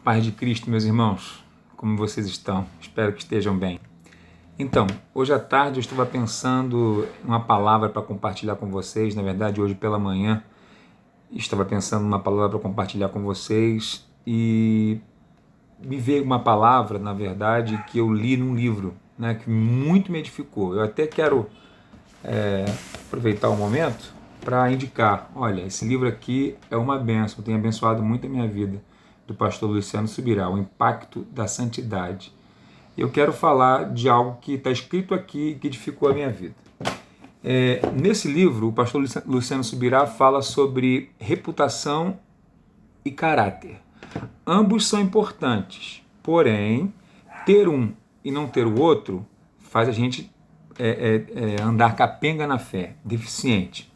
Paz de Cristo, meus irmãos, como vocês estão? Espero que estejam bem. Então, hoje à tarde eu estava pensando em uma palavra para compartilhar com vocês. Na verdade, hoje pela manhã estava pensando em uma palavra para compartilhar com vocês e me veio uma palavra, na verdade, que eu li num livro, né, que muito me edificou. Eu até quero aproveitar o momento para indicar. Olha, esse livro aqui é uma bênção, tem abençoado muito a minha vida, do pastor Luciano Subirá, O Impacto da Santidade. Eu quero falar de algo que está escrito aqui que edificou a minha vida. Nesse livro, o pastor Luciano Subirá fala sobre reputação e caráter. Ambos são importantes, porém, ter um e não ter o outro faz a gente andar capenga na fé, deficiente.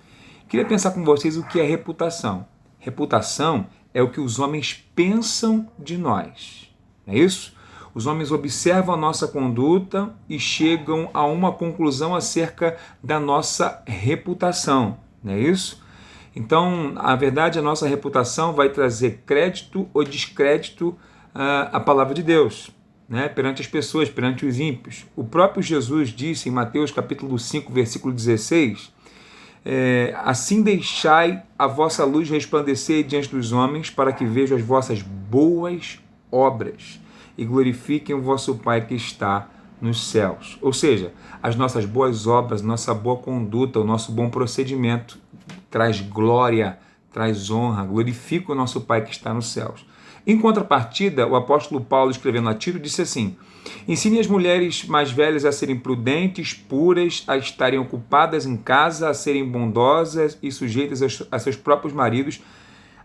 Queria pensar com vocês o que é reputação. Reputação é o que os homens pensam de nós, não é isso? Os homens observam a nossa conduta e chegam a uma conclusão acerca da nossa reputação, não é isso? Então, a verdade, a nossa reputação vai trazer crédito ou descrédito à palavra de Deus, né? Perante as pessoas, perante os ímpios. O próprio Jesus disse em Mateus capítulo 5, versículo 16, assim deixai a vossa luz resplandecer diante dos homens, para que vejam as vossas boas obras e glorifiquem o vosso Pai que está nos céus. Ou seja, as nossas boas obras, nossa boa conduta, o nosso bom procedimento traz glória, traz honra, glorifica o nosso Pai que está nos céus. Em contrapartida, o apóstolo Paulo, escrevendo a Tito, disse assim: ensine as mulheres mais velhas a serem prudentes, puras, a estarem ocupadas em casa, a serem bondosas e sujeitas a seus próprios maridos,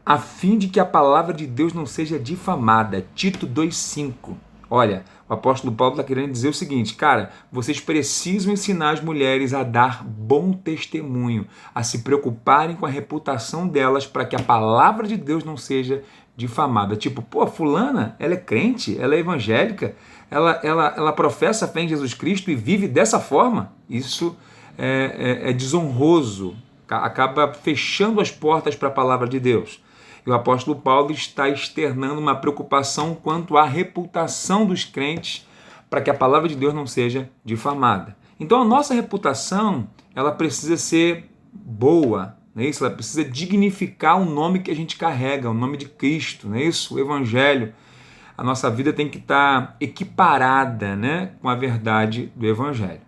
a fim de que a palavra de Deus não seja difamada. Tito 2,5. Olha, o apóstolo Paulo está querendo dizer o seguinte, cara, vocês precisam ensinar as mulheres a dar bom testemunho, a se preocuparem com a reputação delas para que a palavra de Deus não seja difamada. Tipo, pô, fulana, ela é crente, ela é evangélica, ela professa a fé em Jesus Cristo e vive dessa forma. Isso é desonroso, acaba fechando as portas para a palavra de Deus. E o apóstolo Paulo está externando uma preocupação quanto à reputação dos crentes para que a palavra de Deus não seja difamada. Então a nossa reputação, ela precisa ser boa, não é isso? Ela precisa dignificar o nome que a gente carrega, o nome de Cristo, não é isso? O Evangelho. A nossa vida tem que estar equiparada, né, com a verdade do Evangelho.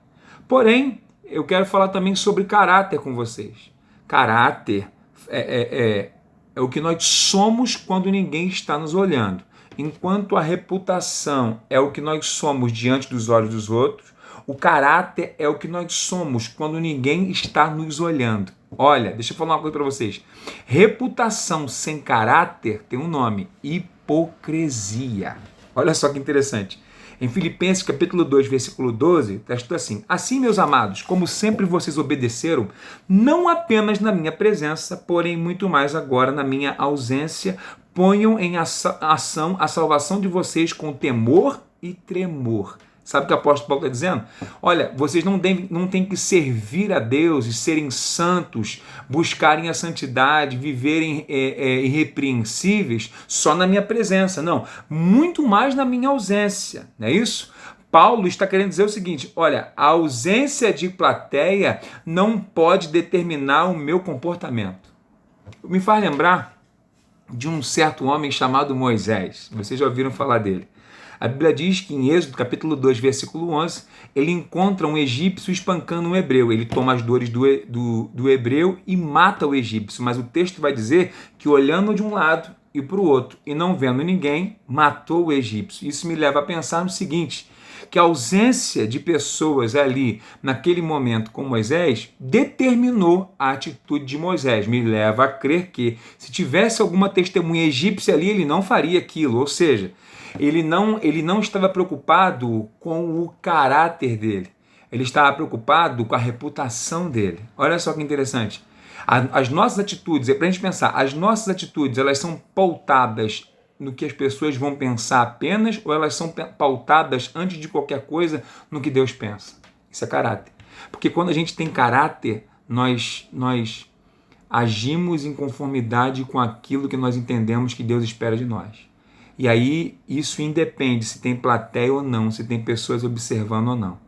Porém, eu quero falar também sobre caráter com vocês. Caráter é o que nós somos quando ninguém está nos olhando. Enquanto a reputação é o que nós somos diante dos olhos dos outros, o caráter é o que nós somos quando ninguém está nos olhando. Olha, deixa eu falar uma coisa para vocês. Reputação sem caráter tem um nome: hipocrisia. Olha só que interessante. Em Filipenses capítulo 2, versículo 12, está escrito assim: assim, meus amados, como sempre vocês obedeceram, não apenas na minha presença, porém muito mais agora na minha ausência, ponham em ação a salvação de vocês com temor e tremor. Sabe o que o apóstolo Paulo está dizendo? Olha, vocês não têm que servir a Deus e serem santos, buscarem a santidade, viverem irrepreensíveis só na minha presença. Não, muito mais na minha ausência, não é isso? Paulo está querendo dizer o seguinte: olha, a ausência de plateia não pode determinar o meu comportamento. Me faz lembrar de um certo homem chamado Moisés. Vocês já ouviram falar dele. A Bíblia diz que em Êxodo, capítulo 2, versículo 11, ele encontra um egípcio espancando um hebreu. Ele toma as dores do hebreu e mata o egípcio. Mas o texto vai dizer que, olhando de um lado e para o outro e não vendo ninguém, matou o egípcio. Isso me leva a pensar no seguinte, que a ausência de pessoas ali, naquele momento com Moisés, determinou a atitude de Moisés. Me leva a crer que, se tivesse alguma testemunha egípcia ali, ele não faria aquilo. Ou seja, ele não estava preocupado com o caráter dele. Ele estava preocupado com a reputação dele. Olha só que interessante. As nossas atitudes, é para a gente pensar, as nossas atitudes, elas são pautadas no que as pessoas vão pensar apenas, ou elas são pautadas, antes de qualquer coisa, no que Deus pensa? Isso é caráter. Porque quando a gente tem caráter, nós agimos em conformidade com aquilo que nós entendemos que Deus espera de nós. E aí isso independe se tem plateia ou não, se tem pessoas observando ou não.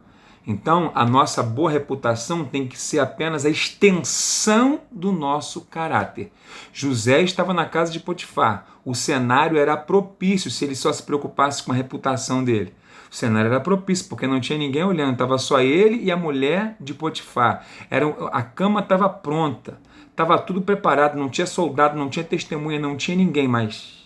Então, a nossa boa reputação tem que ser apenas a extensão do nosso caráter. José estava na casa de Potifar. O cenário era propício se ele só se preocupasse com a reputação dele. O cenário era propício, porque não tinha ninguém olhando, estava só ele e a mulher de Potifar. A cama estava pronta, estava tudo preparado, não tinha soldado, não tinha testemunha, não tinha ninguém, mas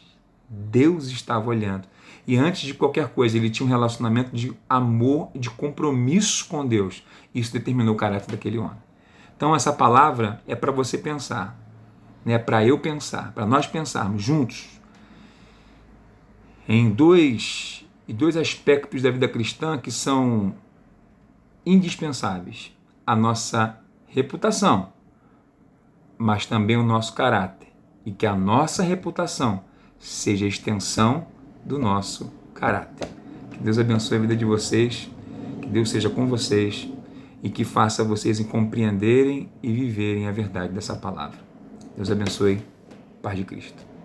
Deus estava olhando. E antes de qualquer coisa, ele tinha um relacionamento de amor, de compromisso com Deus. Isso determinou o caráter daquele homem. Então essa palavra é para você pensar, né? Para eu pensar, para nós pensarmos juntos em dois aspectos da vida cristã que são indispensáveis. A nossa reputação, mas também o nosso caráter. E que a nossa reputação seja a extensão do nosso caráter. Que Deus abençoe a vida de vocês, que Deus seja com vocês e que faça vocês compreenderem e viverem a verdade dessa palavra. Deus abençoe. Paz de Cristo.